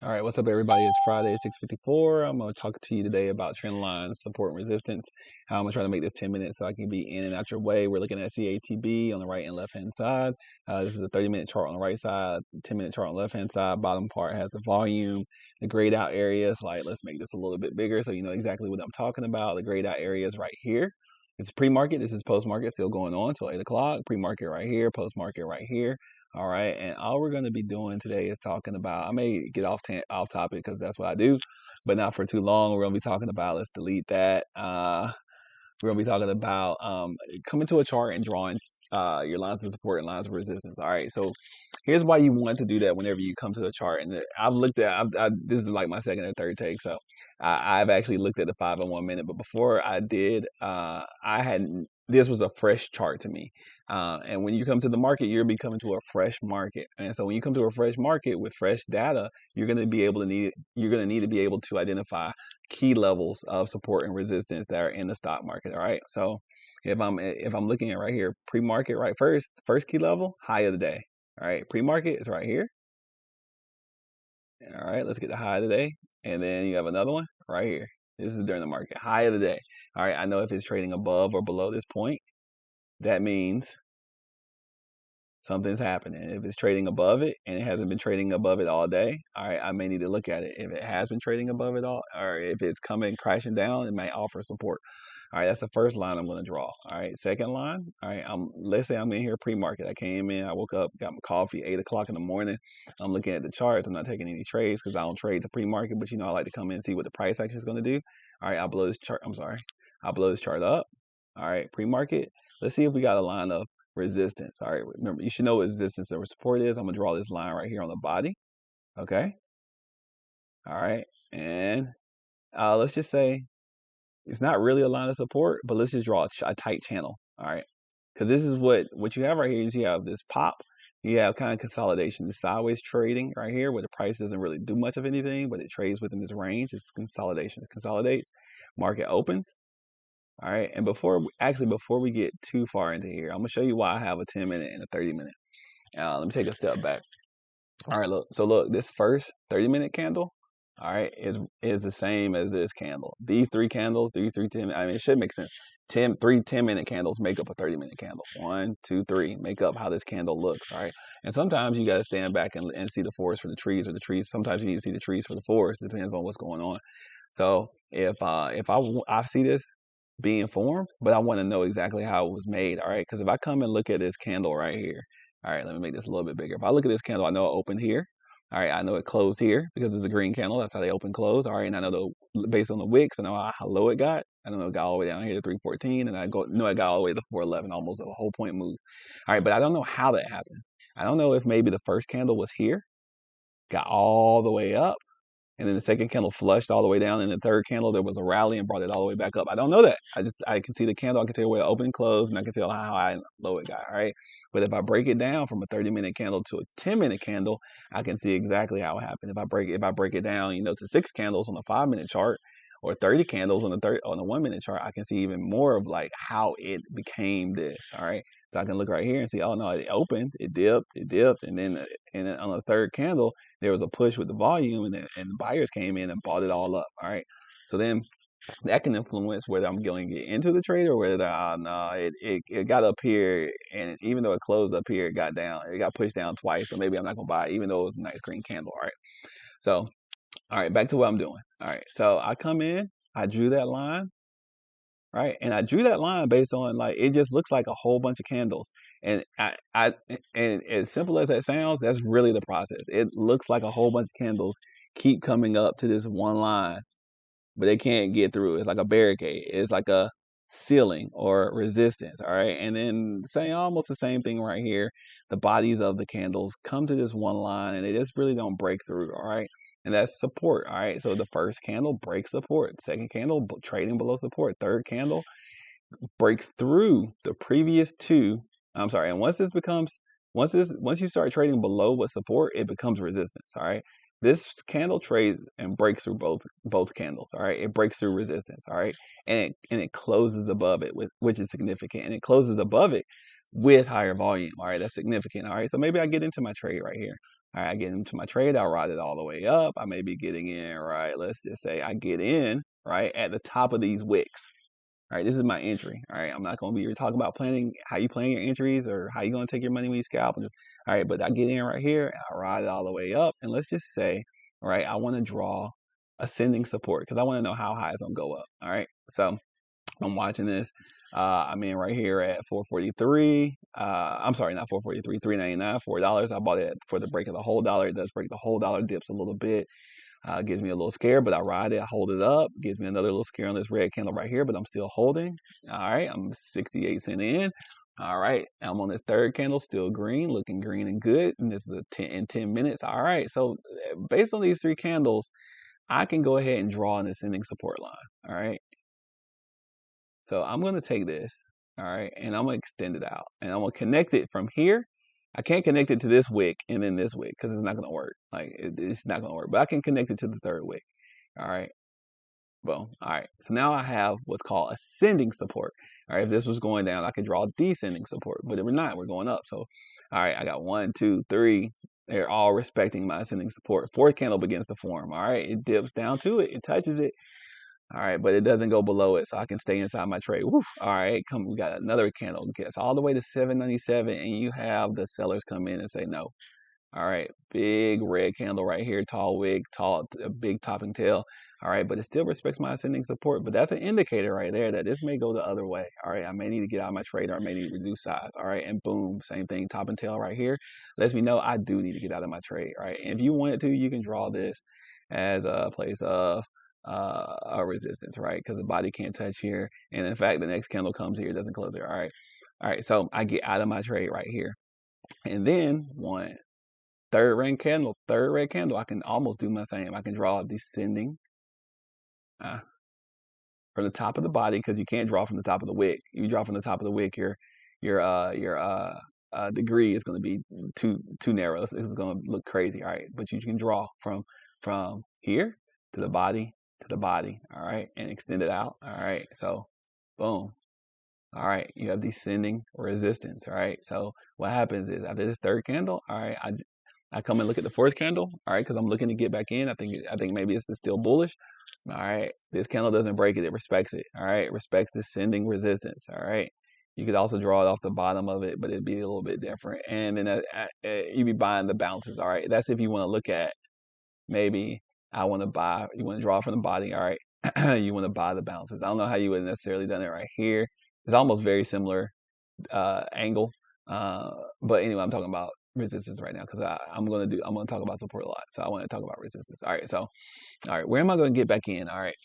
All right, what's up, everybody? It's Friday, 6:54. I'm going to talk to you today about trend lines, support and resistance. How I'm going to try to make this 10 minutes so I can be in and out your way. We're looking at CATB on the right and left hand side. This is a 30-minute chart on the right side, 10-minute chart on the left hand side. Bottom part has the volume, the grayed out areas. Like, let's make this a little bit bigger so you know exactly what I'm talking about. The grayed out areas right here. This is pre-market. This is post-market, still going on until 8 o'clock. Pre-market right here, post-market right here. All right, and all we're going to be doing today is talking about. I may get off topic because that's what I do, but not for too long. We're going to be talking about. Let's delete that. We're going to be talking about coming to a chart and drawing your lines of support and lines of resistance. All right, so here's why you want to do that whenever you come to the chart. And I've looked at. This is like my second or third take, so I've actually looked at the 5 and 1 minute. But before I did, I hadn't. This was a fresh chart to me. And when you come to the market, you're be coming to a fresh market. And so when you come to a fresh market with fresh data, you're going to be able to need. You're going to need to be able to identify key levels of support and resistance that are in the stock market. All right. So if I'm looking at right here, pre-market, right, first key level, high of the day. All right, pre-market is right here. All right, let's get the high of the day, and then you have another one right here. This is during the market, high of the day. All right, I know if it's trading above or below this point, that means something's happening. If it's trading above it and it hasn't been trading above it all day, all right, I may need to look at it. If it has been trading above it all, or if it's coming crashing down, it may offer support. All right, that's the first line I'm going to draw. All right, second line. All right, let's say I'm in here pre-market. I came in, I woke up, got my coffee, 8 o'clock in the morning. I'm looking at the charts. I'm not taking any trades because I don't trade the pre-market, but I like to come in and see what the price action is going to do. All right, I'll blow this chart. I'm sorry, I'll blow this chart up. All right, pre-market. Let's see if we got a line of resistance. All right, remember, you should know what resistance or support is. I'm gonna draw this line right here on the body. Okay. All right, and let's just say it's not really a line of support, but let's just draw a tight channel. All right, because this is what you have right here is you have this pop, you have kind of consolidation, this sideways trading right here where the price doesn't really do much of anything, but it trades within this range. It's consolidation. It consolidates, market opens. All right, and before we get too far into here, I'm gonna show you why I have a 10-minute and a 30-minute. Let me take a step back. All right, look. So look, this first 30-minute candle, all right, is the same as this candle. These three candles, these three 10. I mean, it should make sense. 10-minute candles make up a 30-minute candle. One, two, three make up how this candle looks. All right, and sometimes you got to stand back and see the forest for the trees, or the trees. Sometimes you need to see the trees for the forest. It depends on what's going on. So if I see this being formed, but I want to know exactly how it was made. All right, because if I come and look at this candle right here, all right, let me make this a little bit bigger. If I look at this candle, I know it opened here. All right, I know it closed here because it's a green candle. That's how they open close. All right, and I know based on the wicks, I know how low it got. I know it got all the way down here to 314, and know it got all the way to 411, almost a whole point move. All right, but I don't know how that happened. I don't know if maybe the first candle was here, got all the way up, and then the second candle flushed all the way down, and the third candle there was a rally and brought it all the way back up. I don't know that. I can see the candle, I can tell where it opened and closed, and I can tell how high and low it got. All right, but if I break it down from a 30-minute candle to a 10-minute candle, I can see exactly how it happened. If I break it down, to 6 candles on the 5-minute chart, or 30 candles on the 1-minute chart, I can see even more of like how it became this. All right, so I can look right here and see, oh no, it opened, it dipped, and then on the third candle there was a push with the volume, and the buyers came in and bought it all up. All right, so then that can influence whether I'm going to get into the trade or whether no, it got up here, and even though it closed up here, it got down, it got pushed down twice. So maybe I'm not gonna buy it, even though it was a nice green candle. All right, so all right, back to what I'm doing. All right, so I come in, I drew that line, right? And I drew that line based on, like, it just looks like a whole bunch of candles. And and as simple as that sounds, that's really the process. It looks like a whole bunch of candles keep coming up to this one line, but they can't get through. It's like a barricade. It's like a ceiling or resistance. All right. And then say almost the same thing right here. The bodies of the candles come to this one line and they just really don't break through. All right. And that's support. All right. So the first candle breaks support. Second candle trading below support. Third candle breaks through the previous two. I'm sorry. And once you start trading below what support, it becomes resistance. All right. This candle trades and breaks through both candles. All right. It breaks through resistance. All right. And it closes above it, which is significant. And it closes above it. with higher volume. All right, that's significant. All right, so maybe I get into my trade right here. All right, I get into my trade. I ride it all the way up. I may be getting in, right? Let's just say I get in, right, at the top of these wicks. All right, this is my entry. All right, I'm not going to be talking about planning, how you plan your entries or how you going to take your money when you scalp. All right, but I get in right here, and I ride it all the way up. And let's just say, all right, I want to draw ascending support because I want to know how high it's going to go up. All right, so I'm watching this. I'm in right here at 443. I'm sorry, not 443, 3.99, $4. I bought it for the break of the whole dollar. It does break the whole dollar, dips a little bit. Gives me a little scare, but I ride it. I hold it up. Gives me another little scare on this red candle right here, but I'm still holding. All right, I'm 68 cents in. All right, I'm on this third candle, still green, looking green and good. And this is a 10 in 10 minutes. All right, so based on these three candles, I can go ahead and draw an ascending support line. All right. So I'm going to take this, all right, and I'm going to extend it out. And I'm going to connect it from here. I can't connect it to this wick and then this wick because it's not going to work. Like, it's not going to work. But I can connect it to the third wick, all right? Boom. All right. So now I have what's called ascending support. All right. If this was going down, I could draw descending support. But if we're not, we're going up. So, all right, I got 1, 2, 3. They're all respecting my ascending support. Fourth candle begins to form. All right. It dips down to it. It touches it. All right, but it doesn't go below it, so I can stay inside my trade. Woo. All right, we got another candle. Gets all the way to 797, and you have the sellers come in and say no. All right, big red candle right here, tall wick, a big topping tail. All right, but it still respects my ascending support. But that's an indicator right there that this may go the other way. All right, I may need to get out of my trade, or I may need to reduce size. All right, and boom, same thing, top and tail right here. Lets me know I do need to get out of my trade. All right, and if you wanted to, you can draw this as a place of a resistance, right? Because the body can't touch here. And in fact, the next candle comes here, it doesn't close there. All right. All right. So I get out of my trade right here. And then third red candle, I can almost do my same. I can draw descending from the top of the body because you can't draw from the top of the wick. You draw from the top of the wick, your degree is going to be too narrow. This is going to look crazy. All right. But you can draw from here to the body, all right, and extend it out, all right. So, boom, all right, you have descending resistance, all right. So what happens is after this third candle, all right, I come and look at the fourth candle, all right, because I'm looking to get back in. I think maybe it's still bullish, all right. This candle doesn't break it; it respects it, all right. It respects descending resistance, all right. You could also draw it off the bottom of it, but it'd be a little bit different. And then you'd be buying the bounces, all right. That's if you want to look at maybe you want to draw from the body, all right. You want to buy the bounces. I don't know how you would have necessarily done it right here. It's almost very similar angle. But anyway, I'm talking about resistance right now because I'm going to talk about support a lot. So I want to talk about resistance. All right. So, all right, where am I going to get back in? All right.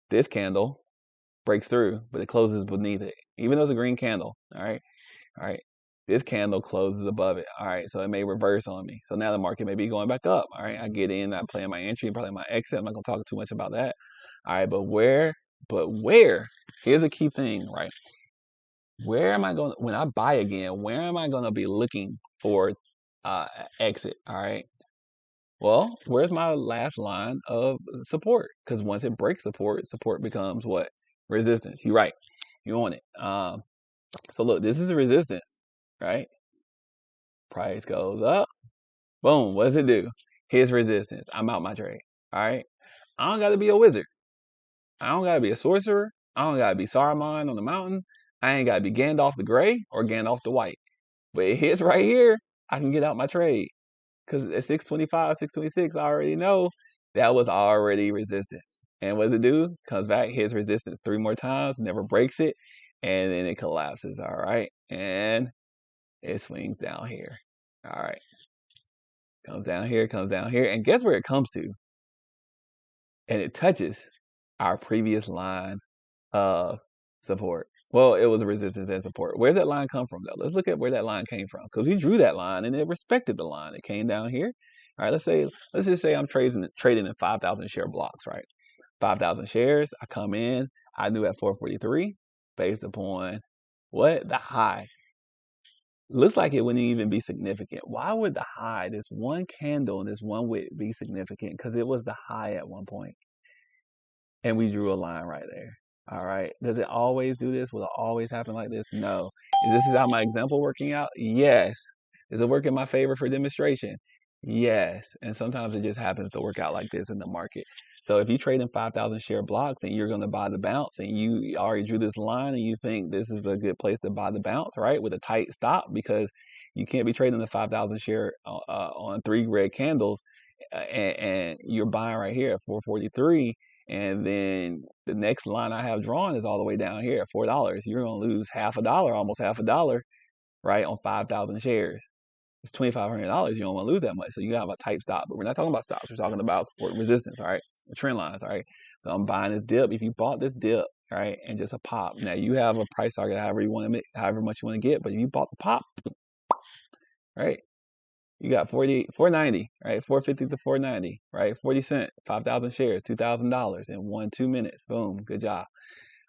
This candle breaks through, but it closes beneath it, even though it's a green candle. All right. All right. This candle closes above it. All right. So it may reverse on me. So now the market may be going back up. All right. I get in, I play my entry, probably my exit. I'm not going to talk too much about that. All right. But where, here's the key thing, right? Where am I going when I buy again, where am I going to be looking for exit? All right. Well, where's my last line of support? Because once it breaks support becomes what? Resistance. You're right. You want it. So look, this is a resistance, right? Price goes up. Boom. What does it do? Here's resistance. I'm out my trade. All right. I don't got to be a wizard. I don't got to be a sorcerer. I don't got to be Saruman on the mountain. I ain't got to be Gandalf the Gray or Gandalf the White. But it hits right here. I can get out my trade. Because at 625, 626, I already know that was already resistance. And what does it do? Comes back, hits resistance 3 more times, never breaks it, and then it collapses. All right. And it swings down here. All right. Comes down here, and guess where it comes to? And it touches our previous line of support. Well, it was a resistance and support. Where's that line come from, though? Let's look at where that line came from, because we drew that line and it respected the line. It came down here. All right, let's just say I'm trading in 5,000 share blocks, right? 5,000 shares. I come in. I knew at 443 based upon what? The high. Looks like it wouldn't even be significant. Why would the high, this one candle and this one wick, be significant? Because it was the high at one point. And we drew a line right there. All right. Does it always do this? Will it always happen like this? No. Is this how my example working out? Yes. Is it working in my favor for demonstration? Yes. And sometimes it just happens to work out like this in the market. So if you trade in 5,000 share blocks and you're going to buy the bounce and you already drew this line and you think this is a good place to buy the bounce, right? With a tight stop, because you can't be trading the 5,000 share on 3 red candles and you're buying right here at 443, and then the next line I have drawn is all the way down here at $4. You're gonna lose half a dollar, almost half a dollar, right, on 5,000 shares. It's $2,500. You don't want to lose that much, so you have a tight stop. But we're not talking about stops. We're talking about support resistance, all right? The trend lines, all right? So I'm buying this dip. If you bought this dip, right, and just a pop, now you have a price target however you want to make, however much you want to get. But if you bought the pop, right, you got 490, right? 450 to 490, right? 40 cent, 5,000 shares, $2,000 in 2 minutes. Boom, good job.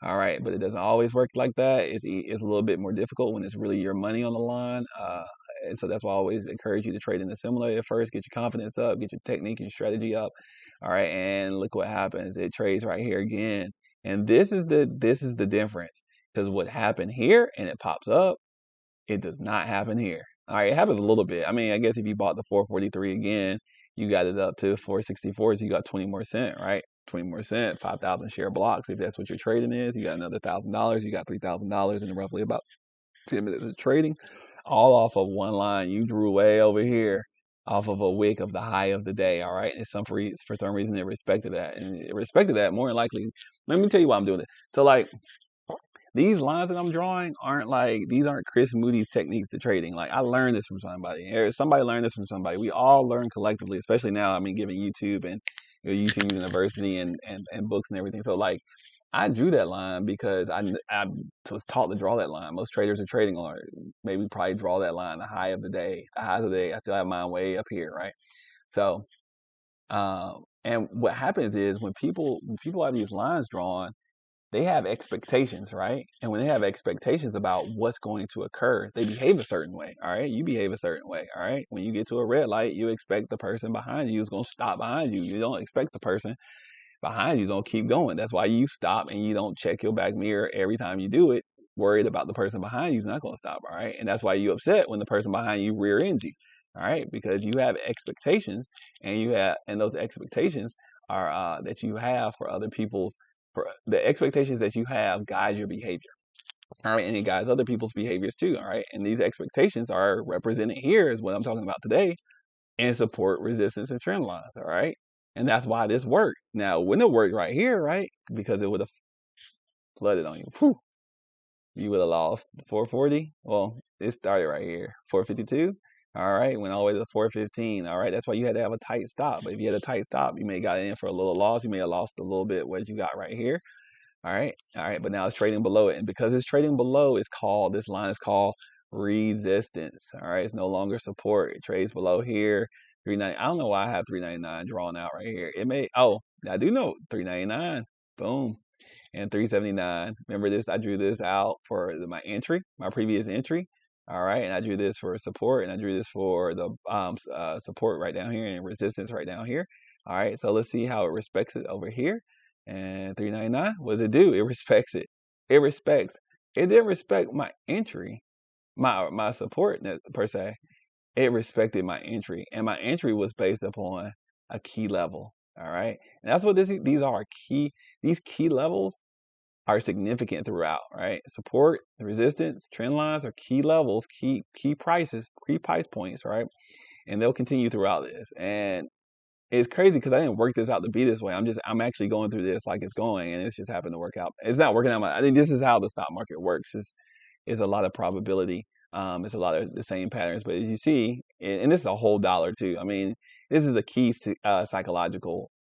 All right, but it doesn't always work like that. It's a little bit more difficult when it's really your money on the line. And so that's why I always encourage you to trade in the simulator first. Get your confidence up, get your technique and strategy up. All right, and look what happens. It trades right here again, and this is the difference, because what happened here and it pops up, it does not happen here. All right, it happens a little bit. I mean, I guess if you bought the 443 again, you got it up to 464, so you got 20 more cent, right? 20 more cent, 5,000 share blocks. If that's what your trading is, you got another $1,000. You got $3,000 in roughly about 10 minutes of trading, all off of one line you drew way over here, off of a wick of the high of the day. All right, and for some reason it respected that, and it respected that more than likely. Let me tell you why I'm doing it. So like, these lines that I'm drawing these aren't Chris Moody's techniques to trading. Like, I learned this from somebody. Or somebody learned this from somebody. We all learn collectively, especially now. I mean, given YouTube and YouTube University and books and everything. So like, I drew that line because I was taught to draw that line. Most traders are trading on it. Maybe probably draw that line, the high of the day, the highs of the day. I still have mine way up here, right? So, and what happens is when people have these lines drawn, they have expectations, right? And when they have expectations about what's going to occur, they behave a certain way, all right? You behave a certain way, all right? When you get to a red light, you expect the person behind you is going to stop behind you. You don't expect the person behind you is going to keep going. That's why you stop and you don't check your back mirror every time you do it, worried about the person behind you is not going to stop, all right? And that's why you upset when the person behind you rear ends you, all right? Because you have expectations, and those expectations are that you have for other people's for the expectations that you have guide your behavior. All right, and it guides other people's behaviors too. All right, and these expectations are represented here is what I'm talking about today, and support, resistance, and trend lines. All right, and that's why this worked. Now, when it worked right here, right, because it would have flooded on you, whew, you would have lost 440. Well, it started right here, 452. All right, went all the way to 415. All right, that's why you had to have a tight stop. But if you had a tight stop, you may have got in for a little loss. You may have lost a little bit what you got right here. All right, all right, but now it's trading below it, and because it's trading below, this line is called resistance. All right, it's no longer support. It trades below here. 390. I don't know why I have 399 drawn out right here. It may. Oh, I do know 399. Boom, and 379. Remember this? I drew this out for my entry, my previous entry. All right, and I drew this for support, and I drew this for the support right down here and resistance right down here. All right, so let's see how it respects it over here. And 399, what does it do? It respects it. It respects. It didn't respect my entry, my support per se. It respected my entry, and my entry was based upon a key level. All right, and that's what these are key. These key levels are significant throughout. Right, support, resistance, trend lines are key levels, key prices, key price points. Right, and they'll continue throughout this. And it's crazy because I didn't work this out to be this way. I'm actually going through this like it's going, and it's just happened to work out. It's not working out. I think this is how the stock market works. It's a lot of probability. It's a lot of the same patterns. But as you see, and this is a whole dollar too. I mean, this is a key psychological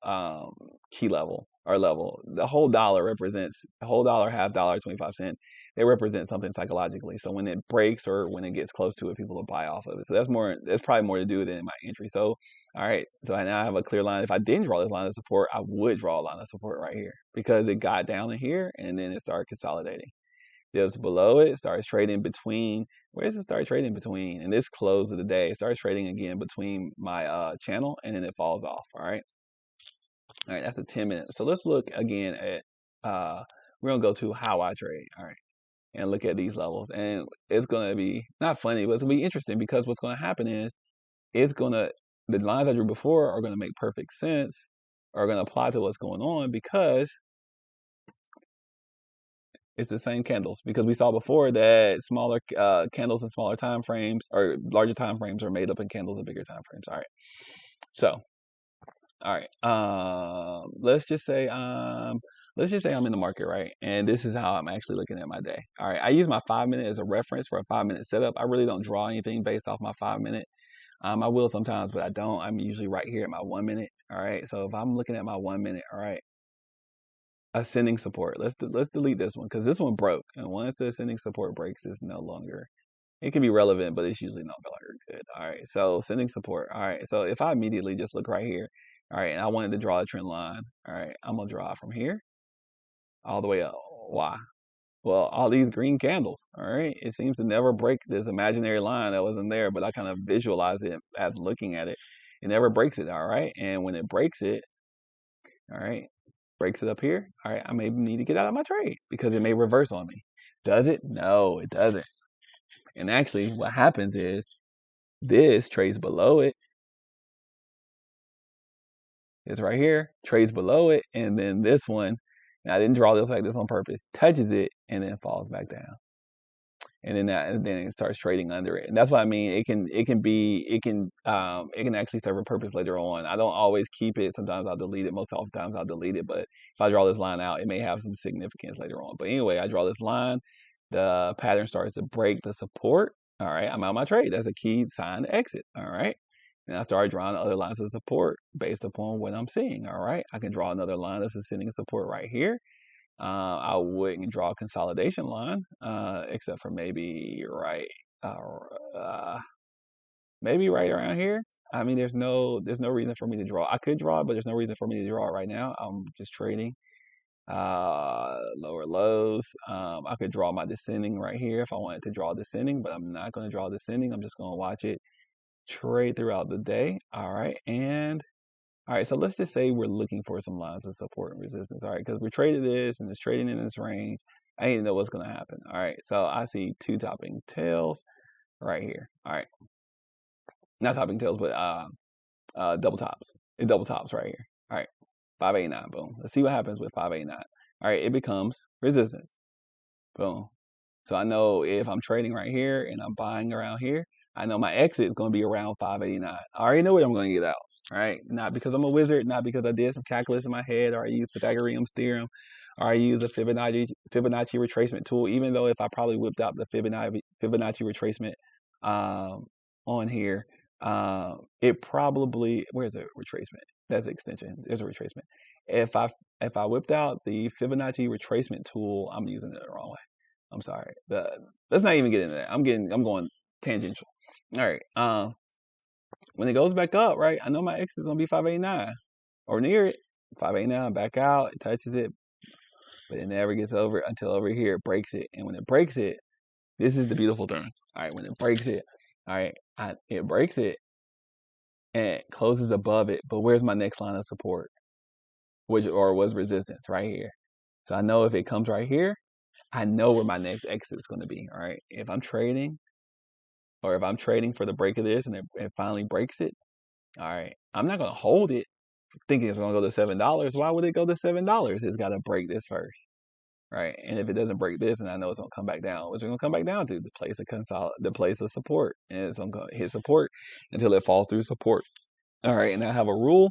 key level or level. The whole dollar represents the whole dollar, half dollar, 25 cents. They represent something psychologically. So when it breaks or when it gets close to it, people will buy off of it. So that's probably more to do with it in my entry. So all right, so now I have a clear line. If I didn't draw this line of support, I would draw a line of support right here because it got down in here and then it started consolidating. Dips below it, starts trading between. Where does it start trading between? And this close of the day, it starts trading again between my channel and then it falls off. All right, that's the 10 minutes. So let's look again at. We're gonna go to how I trade. All right. and look at these levels. And it's going to be not funny, but it's going to be interesting because what's going to happen is it's going to, the lines I drew before are going to make perfect sense, are going to apply to what's going on because it's the same candles. Because we saw before that smaller candles in smaller time frames or larger time frames are made up in candles in bigger time frames. All right. So, all right. Let's just say I'm in the market, right? And this is how I'm actually looking at my day. All right. I use my 5 minute as a reference for a 5 minute setup. I really don't draw anything based off my 5 minute. I will sometimes, but I don't. I'm usually right here at my 1 minute. All right. So if I'm looking at my 1 minute, all right, ascending support. Let's delete this one because this one broke. And once the ascending support breaks, it's no longer. It can be relevant, but it's usually no longer good. All right. So ascending support. All right. So if I immediately just look right here, all right, and I wanted to draw a trend line. All right, I'm gonna draw from here all the way up. Why? Well, all these green candles, all right, it seems to never break this imaginary line that wasn't there, but I kind of visualize it as looking at it. It never breaks it, all right? And when it breaks it, all right, breaks it up here, all right, I may need to get out of my trade because it may reverse on me. Does it? No, it doesn't. And actually, what happens is this trades below it. It's right here, trades below it, and then this one, and I didn't draw this like this on purpose, touches it and then falls back down. And then it starts trading under it. And that's what I mean. It can actually serve a purpose later on. I don't always keep it. Sometimes I'll delete it. Most oftentimes I'll delete it. But if I draw this line out, it may have some significance later on. But anyway, I draw this line. The pattern starts to break the support. All right, I'm out of my trade. That's a key sign to exit. All right. And I started drawing other lines of support based upon what I'm seeing. All right. I can draw another line that's ascending support right here. I wouldn't draw a consolidation line, except for maybe maybe right around here. I mean, there's no reason for me to draw. I could draw, but there's no reason for me to draw it right now. I'm just trading lower lows. I could draw my descending right here if I wanted to draw descending, but I'm not going to draw descending. I'm just going to watch it trade throughout the day. All right, all right, so let's just say we're looking for some lines of support and resistance. All right, because we traded this and it's trading in this range. I need to know what's going to happen. All right, so I see two topping tails right here. All right, not topping tails, but double tops. It double tops right here. All right, 589. Boom. Let's see what happens with 589. All right, it becomes resistance. Boom. So I know if I'm trading right here and I'm buying around here, I know my exit is going to be around 589. I already know what I'm going to get out. All right, not because I'm a wizard, not because I did some calculus in my head, or I used Pythagorean's theorem, or I use a Fibonacci retracement tool. Even though if I probably whipped out the Fibonacci retracement on here, it probably, where's the retracement? That's the extension. There's a retracement. If I whipped out the Fibonacci retracement tool, I'm using it the wrong way. I'm sorry. Let's not even get into that. I'm going tangential. All right. When it goes back up, right, I know my exit is gonna be 589 or near it. 589, back out, it touches it, but it never gets over until over here it breaks it. And when it breaks it, this is the beautiful thing. All right, when it breaks it, all right, it breaks it and it closes above it. But where's my next line of support? Which or was resistance right here. So I know if it comes right here, I know where my next exit is going to be. All right, if I'm trading for the break of this and it finally breaks it, all right, I'm not going to hold it thinking it's going to go to $7. Why would it go to $7? It's got to break this first, right? And if it doesn't break this, and I know it's going to come back down, what's it going to come back down to? The place of support, and it's going to hit support until it falls through support. All right, and I have a rule.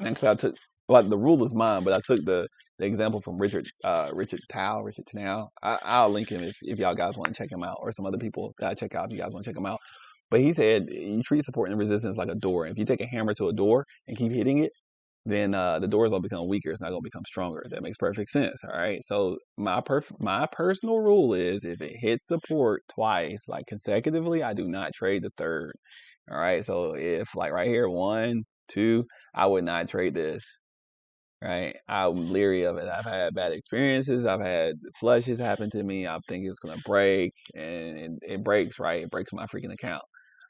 Actually, the rule is mine, but I took the example from Richard Tanal. I'll link him if y'all guys want to check him out, or some other people that I check out if you guys want to check him out. But he said you treat support and resistance like a door. If you take a hammer to a door and keep hitting it, then the door is going to become weaker. It's not going to become stronger. That makes perfect sense. All right. So my personal rule is if it hits support twice, like consecutively, I do not trade the third. All right. So if like right here, 1, 2, I would not trade this. Right. I'm leery of it. I've had bad experiences. I've had flushes happen to me. I think it's going to break, and it breaks, right? It breaks my freaking account.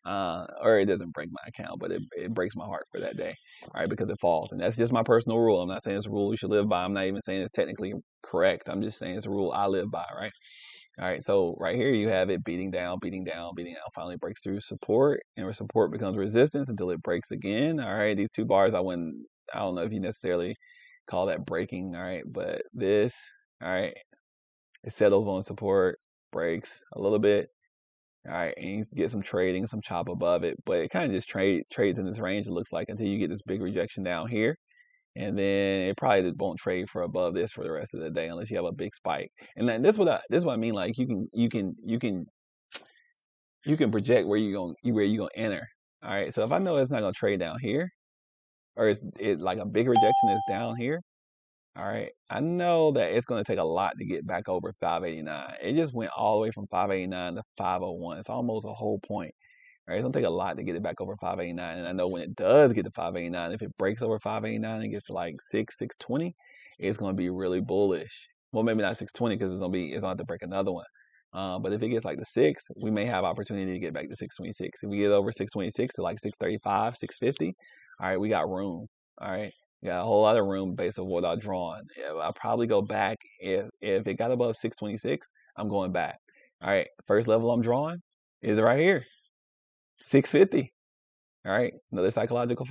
Or it doesn't break my account, but it breaks my heart for that day, right? Because it falls. And that's just my personal rule. I'm not saying it's a rule you should live by. I'm not even saying it's technically correct. I'm just saying it's a rule I live by, right? All right, so right here you have it beating down, beating down, beating down. Finally breaks through support, and support becomes resistance until it breaks again. All right, these two bars I don't know if you necessarily call that breaking. All right, but this, all right, it settles on support, breaks a little bit. All right, and you get some trading, some chop above it, but it kind of just trades in this range. It looks like until you get this big rejection down here, and then it probably just won't trade for above this for the rest of the day unless you have a big spike. And then this is what I mean. Like you can project where you gonna enter. All right, so if I know it's not gonna trade down here, or it like a big rejection is down here. All right, I know that it's gonna take a lot to get back over 589. It just went all the way from 589 to 501. It's almost a whole point. Right, it's gonna take a lot to get it back over 589, and I know when it does get to 589, if it breaks over 589 and gets to like 620, it's gonna be really bullish. Well, maybe not 620 because it's gonna have to break another one. But if it gets like the 6, we may have opportunity to get back to 626. If we get over 626 to like 635, 650, all right, we got room. All right, we got a whole lot of room based on what I've drawn. Yeah, I'll probably go back if it got above 626. I'm going back. All right, first level I'm drawing is right here. 650. All right. Another psychological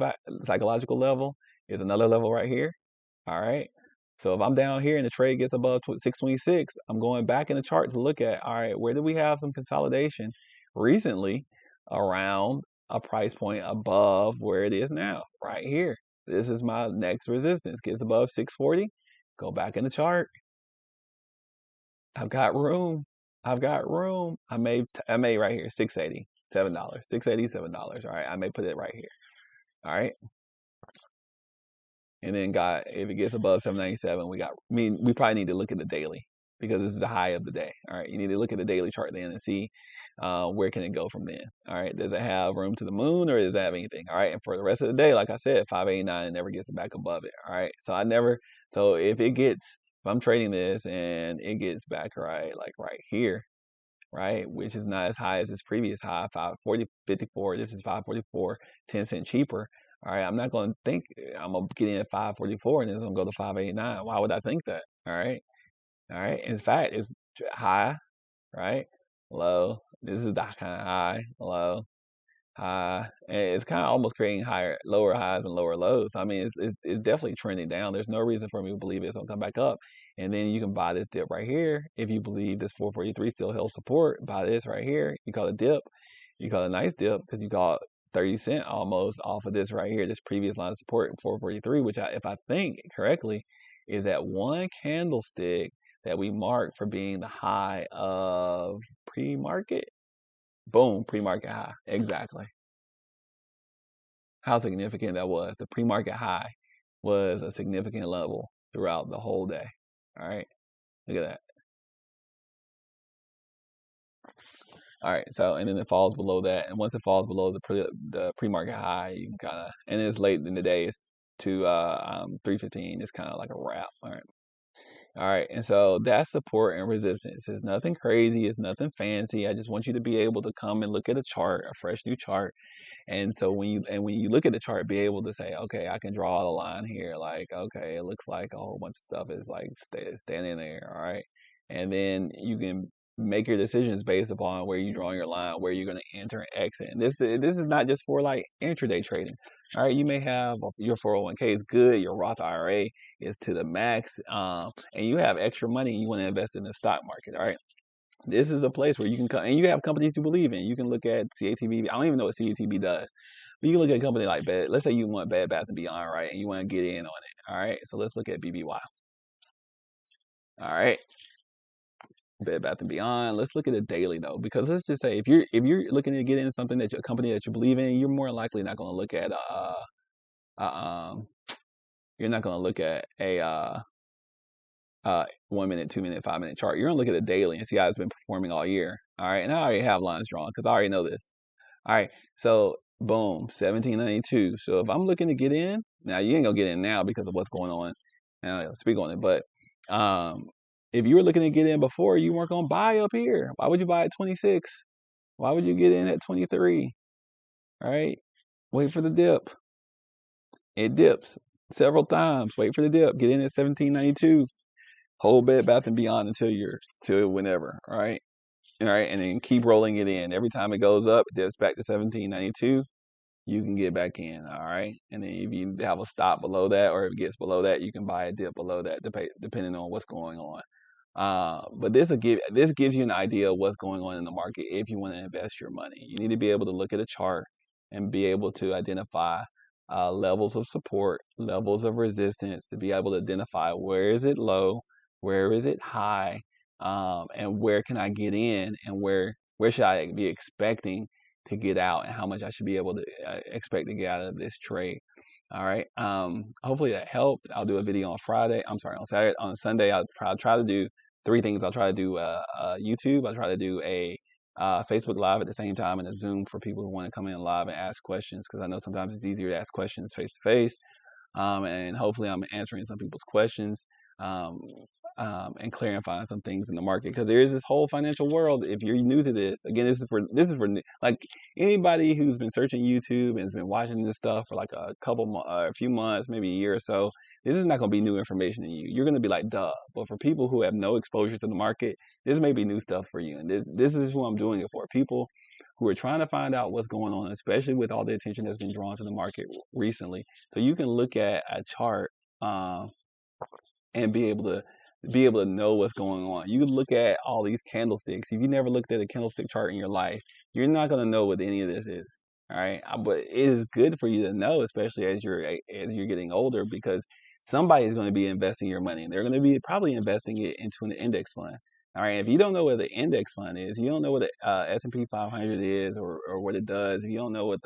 level is another level right here. All right. So if I'm down here and the trade gets above 626, I'm going back in the chart to look at, all right, where do we have some consolidation recently around a price point above where it is now? Right here. This is my next resistance. Gets above 640, go back in the chart. I've got room. I've got room. I made right here $680, $7, $680, $7. All right, I may put it right here. All right, and then if it gets above 797, we probably need to look at the daily because this is the high of the day. All right, you need to look at the daily chart then and see where can it go from then. All right, does it have room to the moon or does it have anything? All right, and for the rest of the day, like I said, 589 never gets back above it. All right, so if I'm trading this and it gets back like right here, right, which is not as high as its previous high, 540.54. This is 544, 10 cents cheaper. All right, I'm not going to think I'm going to get in at 544 and then it's going to go to 589. Why would I think that? All right. All right. In fact, it's high, right? Low. This is the kind of high, low, high. And it's kind of almost creating lower highs and lower lows. I mean, it's definitely trending down. There's no reason for me to believe it's going to come back up. And then you can buy this dip right here. If you believe this 443 still held support, buy this right here. You call it a dip. You call it a nice dip because you got 30 cents almost off of this right here, this previous line of support, 443, which if I think correctly, is that one candlestick that we marked for being the high of pre-market. Boom, pre-market high. Exactly. How significant that was. The pre-market high was a significant level throughout the whole day. All right. Look at that. All right. So, and then it falls below that. And once it falls below the pre-market high, you can kind of, and it's late in the day, it's to 3:15. It's kind of like a wrap. All right. All right, and so that's support and resistance. It's nothing crazy. It's nothing fancy. I just want you to be able to come and look at a chart, a fresh new chart. And so when you look at the chart, be able to say, okay, I can draw the line here. Like, okay, it looks like a whole bunch of stuff is like standing there. All right, and then you can make your decisions based upon where you draw your line, where you're going to enter and exit. And this is not just for like intraday trading. All right, you may have your 401k is good, your Roth IRA is to the max, and you have extra money and you want to invest in the stock market. All right, this is a place where you can come and you have companies you believe in. You can look at CATB. I don't even know what CATB does, but you can look at a company like let's say you want Bed Bath & Beyond, right, and you want to get in on it. All right, so let's look at BBY. All right. Bed Bath & Beyond. Let's look at it daily though, because let's just say if you're looking to get in something a company that you believe in, you're more likely not going to look at you're not going to look at a 1 minute, 2 minute, 5 minute chart. You're gonna look at it daily and see how it's been performing all year. All right, and I already have lines drawn because I already know this. All right, so boom, 1792. So if I'm looking to get in now, you ain't gonna get in now because of what's going on. And I'll speak on it, but if you were looking to get in before, you weren't gonna buy up here. Why would you buy at 26? Why would you get in at 23? All right, wait for the dip. It dips several times. Wait for the dip. Get in at 1792. hold Bed Bath and Beyond until you're till whenever. All right, and then keep rolling it in. Every time it goes up, it dips back to 1792. You can get back in. All right, and then if you have a stop below that, or if it gets below that, you can buy a dip below that, depending on what's going on. But this gives you an idea of what's going on in the market if you want to invest your money. You need to be able to look at a chart and be able to identify levels of support, levels of resistance, to be able to identify where is it low, where is it high, and where can I get in, and where should I be expecting to get out, and how much I should be able to expect to get out of this trade. All right. Hopefully that helped. I'll do a video on Friday. I'm sorry, on Saturday. On Sunday, I'll try to do three things. I'll try to do YouTube. I'll try to do a Facebook Live at the same time, and a Zoom for people who want to come in live and ask questions, because I know sometimes it's easier to ask questions face to face. And hopefully I'm answering some people's questions, um, and clarifying some things in the market, because there is this whole financial world. If you're new to this, again, this is for like anybody who's been searching YouTube and has been watching this stuff for like a few months, maybe a year or so. This is not going to be new information to you. You're going to be like, duh. But for people who have no exposure to the market, this may be new stuff for you. And this is who I'm doing it for. People who are trying to find out what's going on, especially with all the attention that's been drawn to the market recently. So you can look at a chart, and be able to know what's going on. You can look at all these candlesticks. If you never looked at a candlestick chart in your life, you're not going to know what any of this is. All right, but it is good for you to know, especially as you're getting older, because somebody is going to be investing your money, and they're going to be probably investing it into an index fund. All right, if you don't know what the index fund is, you don't know what the S&P 500 is, or what it does. If you don't know what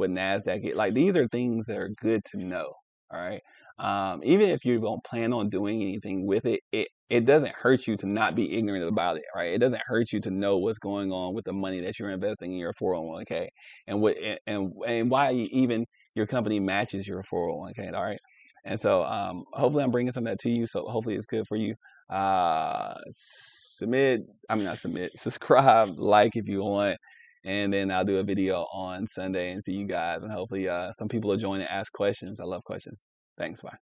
Nasdaq is, like, these are things that are good to know. All right. Even if you don't plan on doing anything with it, it doesn't hurt you to not be ignorant about it, right? It doesn't hurt you to know what's going on with the money that you're investing in your 401k, and why even your company matches your 401k, all right? And so hopefully I'm bringing some of that to you. So hopefully it's good for you. Not submit, subscribe, like if you want. And then I'll do a video on Sunday and see you guys. And hopefully some people will join and ask questions. I love questions. Thanks. Bye.